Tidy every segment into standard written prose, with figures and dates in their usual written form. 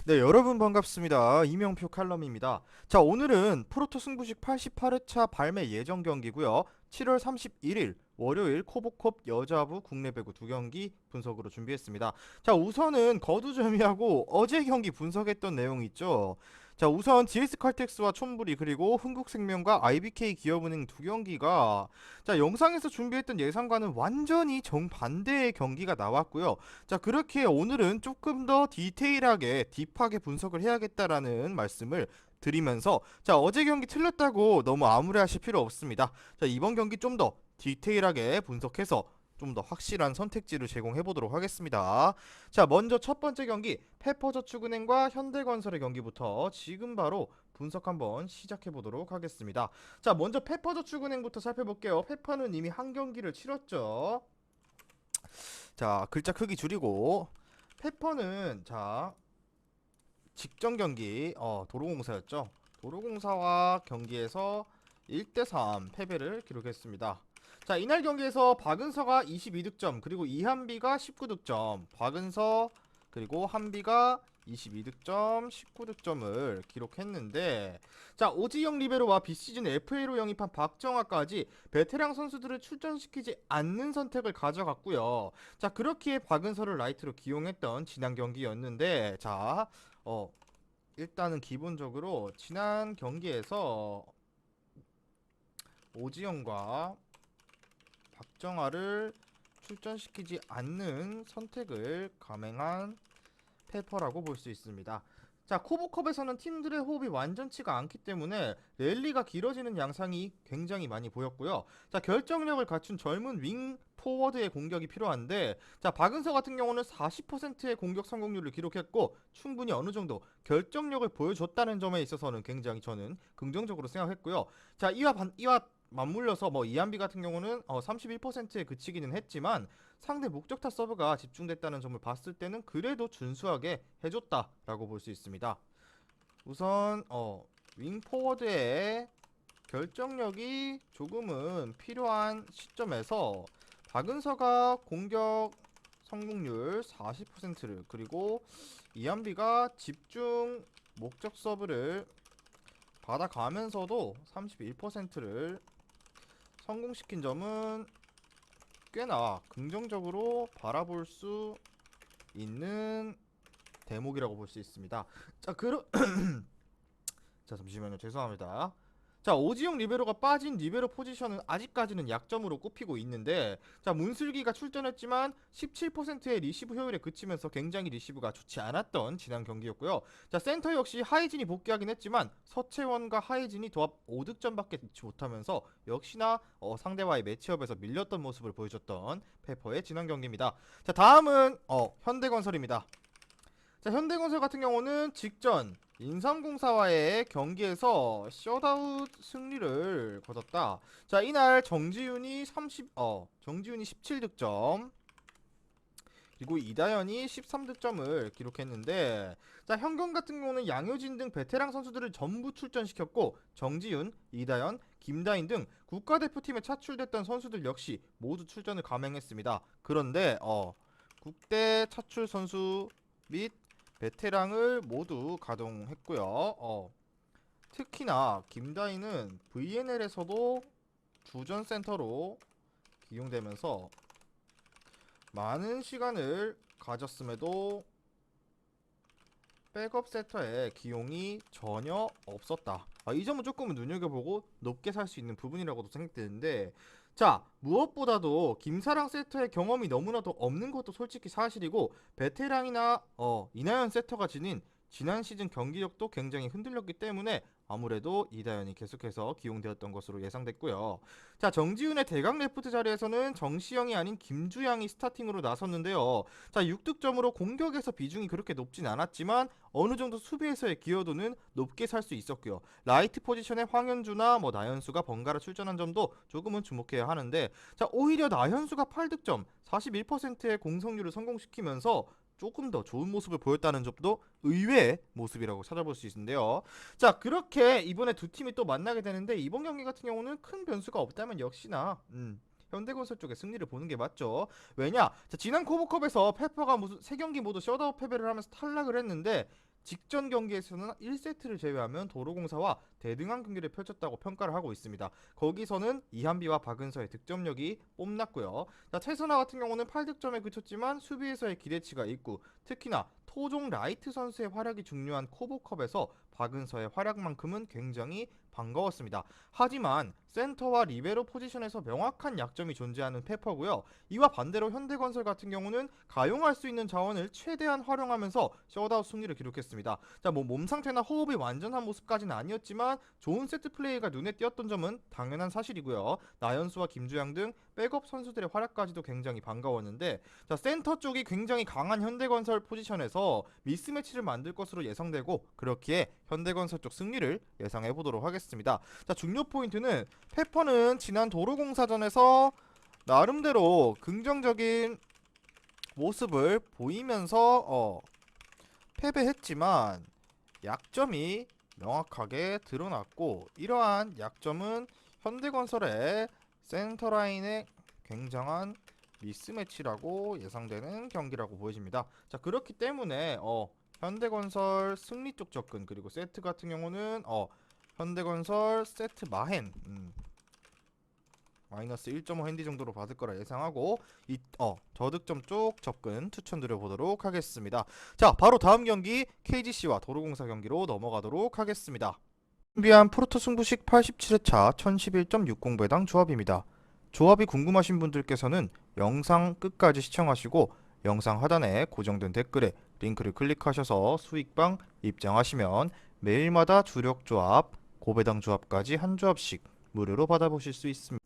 네, 여러분 반갑습니다. 이명표 칼럼입니다. 자, 오늘은 프로토 승부식 88회차 발매 예정 경기고요. 7월 31일 월요일 코보컵 여자부 국내 배구 두 경기 분석으로 준비했습니다. 자, 우선은 거두절미하고 어제 경기 분석했던 내용 있죠. 자, 우선 GS칼텍스와 촌부리 그리고 흥국생명과 IBK 기업은행 두 경기가 자, 영상에서 준비했던 예상과는 완전히 정반대의 경기가 나왔고요. 자, 그렇게 오늘은 조금 더 디테일하게 딥하게 분석을 해야겠다라는 말씀을 드리면서 자, 어제 경기 틀렸다고 너무 암울해하실 필요 없습니다. 자, 이번 경기 좀 더 디테일하게 분석해서 좀 더 확실한 선택지를 제공해 보도록 하겠습니다. 자, 먼저 첫 번째 경기 페퍼저축은행과 현대건설의 경기부터 지금 바로 분석 한번 시작해 보도록 하겠습니다. 자, 먼저 페퍼저축은행부터 살펴볼게요. 페퍼는 이미 한 경기를 치렀죠. 자, 글자 크기 줄이고 페퍼는 자 직전 경기 도로공사였죠. 도로공사와 경기에서 1대3 패배를 기록했습니다. 자, 이날 경기에서 박은서가 22득점 그리고 이한비가 19득점, 박은서 그리고 한비가 22득점 19득점을 기록했는데 자, 오지영 리베로와 비시즌 FA로 영입한 박정아까지 베테랑 선수들을 출전시키지 않는 선택을 가져갔고요. 자, 그렇기에 박은서를 라이트로 기용했던 지난 경기였는데 자, 일단은 기본적으로 지난 경기에서 오지영과 박정아를 출전시키지 않는 선택을 감행한 페퍼라고 볼 수 있습니다. 자, 코보컵에서는 팀들의 호흡이 완전치가 않기 때문에 랠리가 길어지는 양상이 굉장히 많이 보였고요. 자, 결정력을 갖춘 젊은 윙 포워드의 공격이 필요한데 자, 박은서 같은 경우는 40%의 공격 성공률을 기록했고 충분히 어느 정도 결정력을 보여줬다는 점에 있어서는 굉장히 저는 긍정적으로 생각했고요. 자, 이와 맞물려서 뭐 이한비 같은 경우는 31%에 그치기는 했지만 상대 목적타 서브가 집중됐다는 점을 봤을 때는 그래도 준수하게 해줬다라고 볼 수 있습니다. 우선 윙 포워드의 결정력이 조금은 필요한 시점에서 박은서가 공격 성공률 40%를 그리고 이한비가 집중 목적 서브를 받아가면서도 31%를 성공시킨 점은 꽤나 긍정적으로 바라볼 수 있는 대목이라고 볼 수 있습니다. 자, 자, 잠시만요. 죄송합니다. 자, 오지영 리베로가 빠진 리베로 포지션은 아직까지는 약점으로 꼽히고 있는데 자, 문슬기가 출전했지만 17%의 리시브 효율에 그치면서 굉장히 리시브가 좋지 않았던 지난 경기였고요. 자, 센터 역시 하이진이 복귀하긴 했지만 서채원과 하이진이 도합 5득점밖에 넣지 못하면서 역시나 상대와의 매치업에서 밀렸던 모습을 보여줬던 페퍼의 지난 경기입니다. 자, 다음은 현대건설입니다. 자, 현대건설 같은 경우는 직전 인삼공사와의 경기에서 셧아웃 승리를 거뒀다. 자, 이날 정지훈이 17득점 그리고 이다현이 13득점을 기록했는데 자, 현경 같은 경우는 양효진 등 베테랑 선수들을 전부 출전시켰고 정지훈, 이다현, 김다인 등 국가대표팀에 차출됐던 선수들 역시 모두 출전을 감행했습니다. 그런데 국대 차출 선수 및 베테랑을 모두 가동했고요. 특히나 김다희는 VNL에서도 주전 센터로 기용되면서 많은 시간을 가졌음에도 백업 세터의 기용이 전혀 없었다. 이 점은 조금은 눈여겨보고 높게 살 수 있는 부분이라고도 생각되는데 자, 무엇보다도 김사랑 세터의 경험이 너무나도 없는 것도 솔직히 사실이고 베테랑이나 이나연 세터가 지닌 지난 시즌 경기력도 굉장히 흔들렸기 때문에 아무래도 이다현이 계속해서 기용되었던 것으로 예상됐고요. 자, 정지훈의 대강 레프트 자리에서는 정시영이 아닌 김주양이 스타팅으로 나섰는데요. 자, 6득점으로 공격에서 비중이 그렇게 높진 않았지만 어느 정도 수비에서의 기여도는 높게 살 수 있었고요. 라이트 포지션에 황현주나 나현수가 번갈아 출전한 점도 조금은 주목해야 하는데 자, 오히려 나현수가 8득점 41%의 공성률을 성공시키면서 조금 더 좋은 모습을 보였다는 점도 의외의 모습이라고 찾아볼 수 있는데요. 자, 그렇게 이번에 두 팀이 또 만나게 되는데 이번 경기 같은 경우는 큰 변수가 없다면 역시나 현대건설 쪽의 승리를 보는 게 맞죠. 왜냐? 자, 지난 코보컵에서 페퍼가 무슨 세 경기 모두 셧아웃 패배를 하면서 탈락을 했는데 직전 경기에서는 1세트를 제외하면 도로공사와 대등한 경기를 펼쳤다고 평가를 하고 있습니다. 거기서는 이한비와 박은서의 득점력이 뽐났고요. 자, 최선화 같은 경우는 8득점에 그쳤지만 수비에서의 기대치가 있고 특히나 토종 라이트 선수의 활약이 중요한 코보컵에서 박은서의 활약만큼은 굉장히 반가웠습니다. 하지만 센터와 리베로 포지션에서 명확한 약점이 존재하는 페퍼고요. 이와 반대로 현대건설 같은 경우는 가용할 수 있는 자원을 최대한 활용하면서 셧아웃 승리를 기록했습니다. 자, 뭐 몸 상태나 호흡이 완전한 모습까지는 아니었지만 좋은 세트 플레이가 눈에 띄었던 점은 당연한 사실이고요. 나연수와 김주영 등 백업 선수들의 활약까지도 굉장히 반가웠는데, 자, 센터 쪽이 굉장히 강한 현대건설 포지션에서 미스매치를 만들 것으로 예상되고 그렇기에 현대건설 쪽 승리를 예상해 보도록 하겠습니다. 자, 중요 포인트는 페퍼는 지난 도로공사전에서 나름대로 긍정적인 모습을 보이면서 패배했지만 약점이 명확하게 드러났고 이러한 약점은 현대건설의 센터라인의 굉장한 미스매치라고 예상되는 경기라고 보여집니다. 자, 그렇기 때문에 현대건설 승리 쪽 접근 그리고 세트 같은 경우는 현대건설 세트 마행 마이너스 1.5 핸디 정도로 받을 거라 예상하고 저득점 쪽 접근 추천드려 보도록 하겠습니다. 자, 바로 다음 경기 KGC와 도로공사 경기로 넘어가도록 하겠습니다. 준비한 프로토 승부식 87회차 1011.60배당 조합입니다. 조합이 궁금하신 분들께서는 영상 끝까지 시청하시고 영상 하단에 고정된 댓글에 링크를 클릭하셔서 수익방 입장하시면 매일마다 주력 조합, 고배당 조합까지 한 조합씩 무료로 받아보실 수 있습니다.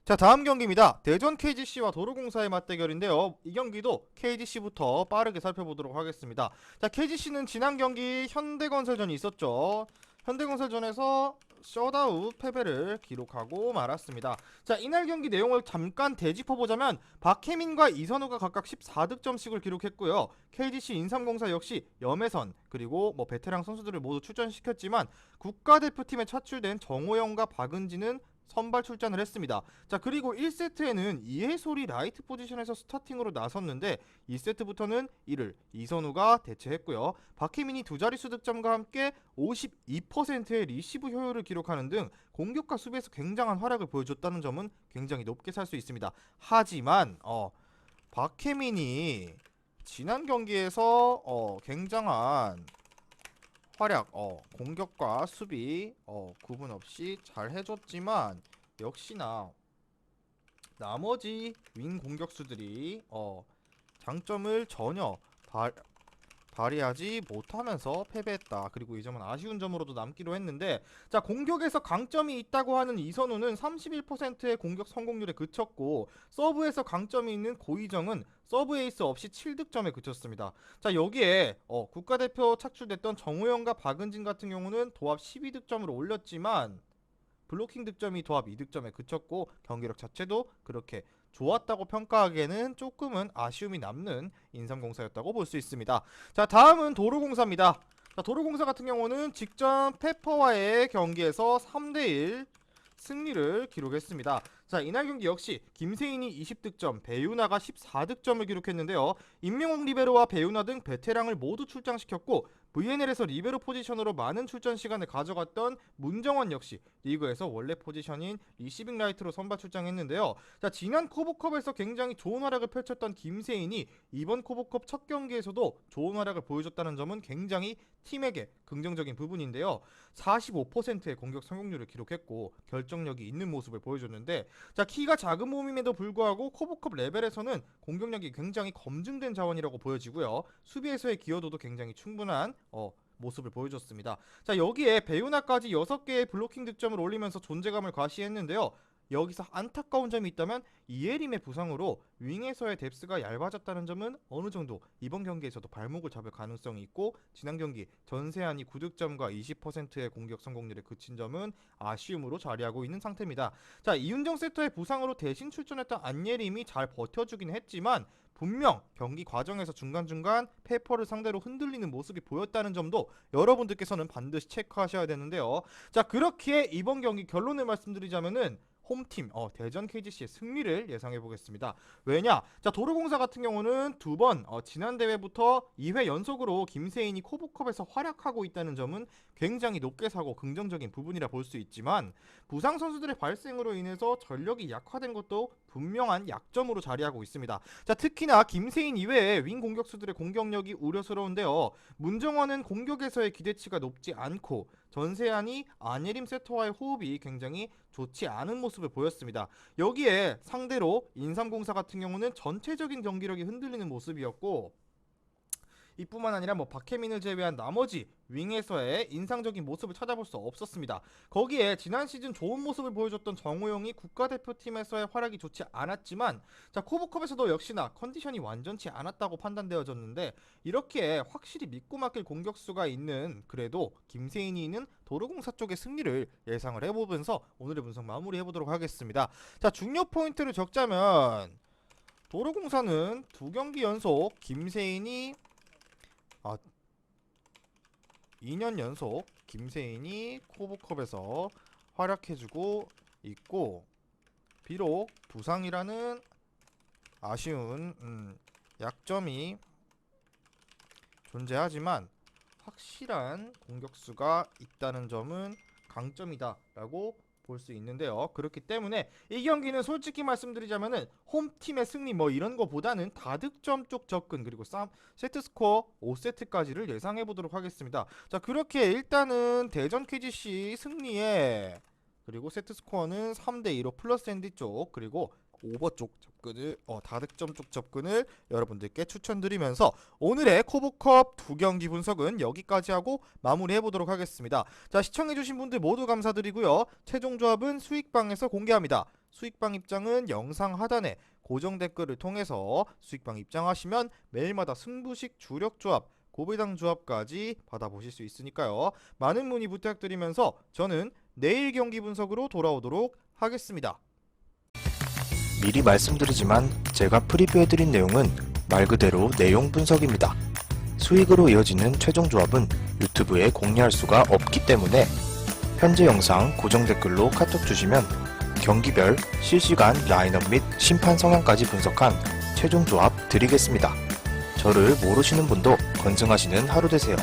자, 다음 경기입니다. 대전 KGC와 도로공사의 맞대결인데요. 이 경기도 KGC부터 빠르게 살펴보도록 하겠습니다. 자, KGC는 지난 경기 현대건설전이 있었죠. 현대건설전에서 셧아웃 패배를 기록하고 말았습니다. 자, 이날 경기 내용을 잠깐 되짚어보자면 박혜민과 이선우가 각각 14득점씩을 기록했고요. KGC 인삼공사 역시 염혜선 그리고 베테랑 선수들을 모두 출전시켰지만 국가대표팀에 차출된 정호영과 박은지는 선발 출전을 했습니다. 자, 그리고 1세트에는 이해솔이 라이트 포지션에서 스타팅으로 나섰는데 2세트부터는 이를 이선우가 대체했고요. 박혜민이 두 자릿수 득점과 함께 52%의 리시브 효율을 기록하는 등 공격과 수비에서 굉장한 활약을 보여줬다는 점은 굉장히 높게 살 수 있습니다. 하지만 박혜민이 지난 경기에서 굉장한 활약, 공격과 수비 구분 없이 잘 해줬지만 역시나 나머지 윙 공격수들이 장점을 전혀 발휘하지 못하면서 패배했다. 그리고 이 점은 아쉬운 점으로도 남기로 했는데, 자, 공격에서 강점이 있다고 하는 이선우는 31%의 공격 성공률에 그쳤고 서브에서 강점이 있는 고희정은 서브 에이스 없이 7득점에 그쳤습니다. 자, 여기에 국가대표 착출됐던 정우영과 박은진 같은 경우는 도합 12득점으로 올렸지만 블로킹 득점이 도합 2득점에 그쳤고 경기력 자체도 그렇게 좋았다고 평가하기에는 조금은 아쉬움이 남는 인삼공사였다고 볼 수 있습니다. 자, 다음은 도로공사입니다. 자, 도로공사 같은 경우는 직전 페퍼와의 경기에서 3대1 승리를 기록했습니다. 자, 이날 경기 역시 김세인이 20득점, 배유나가 14득점을 기록했는데요. 임명옥 리베로와 배유나 등 베테랑을 모두 출장시켰고 VNL에서 리베로 포지션으로 많은 출전 시간을 가져갔던 문정원 역시 리그에서 원래 포지션인 리시빙 라이트로 선발 출장했는데요. 자, 지난 코보컵에서 굉장히 좋은 활약을 펼쳤던 김세인이 이번 코보컵 첫 경기에서도 좋은 활약을 보여줬다는 점은 굉장히 팀에게 긍정적인 부분인데요. 45%의 공격 성공률을 기록했고 결정력이 있는 모습을 보여줬는데, 자, 키가 작은 몸임에도 불구하고 코보컵 레벨에서는 공격력이 굉장히 검증된 자원이라고 보여지고요. 수비에서의 기여도도 굉장히 충분한 모습을 보여줬습니다. 자, 여기에 배우나까지 6개의 블로킹 득점을 올리면서 존재감을 과시했는데요. 여기서 안타까운 점이 있다면 이예림의 부상으로 윙에서의 뎁스가 얇아졌다는 점은 어느 정도 이번 경기에서도 발목을 잡을 가능성이 있고 지난 경기 전세한이 9득점과 20%의 공격 성공률에 그친 점은 아쉬움으로 자리하고 있는 상태입니다. 자, 이윤정 세터의 부상으로 대신 출전했던 안예림이 잘 버텨주긴 했지만 분명 경기 과정에서 중간중간 페퍼를 상대로 흔들리는 모습이 보였다는 점도 여러분들께서는 반드시 체크하셔야 되는데요. 자, 그렇기에 이번 경기 결론을 말씀드리자면은 홈팀 대전 KGC의 승리를 예상해 보겠습니다. 왜냐? 자, 도로공사 같은 경우는 두 번 지난 대회부터 2회 연속으로 김세인이 코보컵에서 활약하고 있다는 점은 굉장히 높게 사고 긍정적인 부분이라 볼 수 있지만 부상 선수들의 발생으로 인해서 전력이 약화된 것도 분명한 약점으로 자리하고 있습니다. 자, 특히나 김세인 이외에 윙 공격수들의 공격력이 우려스러운데요. 문정원은 공격에서의 기대치가 높지 않고 전세안이 안예림 세터와의 호흡이 굉장히 좋지 않은 모습을 보였습니다. 여기에 상대로 인삼공사 같은 경우는 전체적인 경기력이 흔들리는 모습이었고 이뿐만 아니라 박혜민을 제외한 나머지 윙에서의 인상적인 모습을 찾아볼 수 없었습니다. 거기에 지난 시즌 좋은 모습을 보여줬던 정우영이 국가대표팀에서의 활약이 좋지 않았지만 자, 코보컵에서도 역시나 컨디션이 완전치 않았다고 판단되어졌는데 이렇게 확실히 믿고 맡길 공격수가 있는 그래도 김세인이 있는 도로공사 쪽의 승리를 예상을 해보면서 오늘의 분석 마무리해보도록 하겠습니다. 자, 중요 포인트를 적자면 도로공사는 2경기 연속 김세인이 2년 연속 김세인이 코보컵에서 활약해주고 있고 비록 부상이라는 아쉬운 약점이 존재하지만 확실한 공격수가 있다는 점은 강점이다 라고 볼 수 있는데요. 그렇기 때문에 이 경기는 솔직히 말씀드리자면은 홈팀의 승리 이런 거보다는 다득점 쪽 접근 그리고 세트스코어 5세트까지를 예상해 보도록 하겠습니다. 자, 그렇게 일단은 대전 KGC 승리에 그리고 세트스코어는 3대2로 플러스 핸디 쪽 그리고 오버 쪽 접근을 다득점 쪽 접근을 여러분들께 추천드리면서 오늘의 코보컵 2경기 분석은 여기까지 하고 마무리해보도록 하겠습니다. 자, 시청해주신 분들 모두 감사드리고요. 최종 조합은 수익방에서 공개합니다. 수익방 입장은 영상 하단에 고정 댓글을 통해서 수익방 입장하시면 매일마다 승부식 주력 조합 고배당 조합까지 받아보실 수 있으니까요. 많은 문의 부탁드리면서 저는 내일 경기 분석으로 돌아오도록 하겠습니다. 미리 말씀드리지만 제가 프리뷰해드린 내용은 말 그대로 내용 분석입니다. 수익으로 이어지는 최종 조합은 유튜브에 공개할 수가 없기 때문에 현재 영상 고정 댓글로 카톡 주시면 경기별 실시간 라인업 및 심판 성향까지 분석한 최종 조합 드리겠습니다. 저를 모르시는 분도 건승하시는 하루 되세요.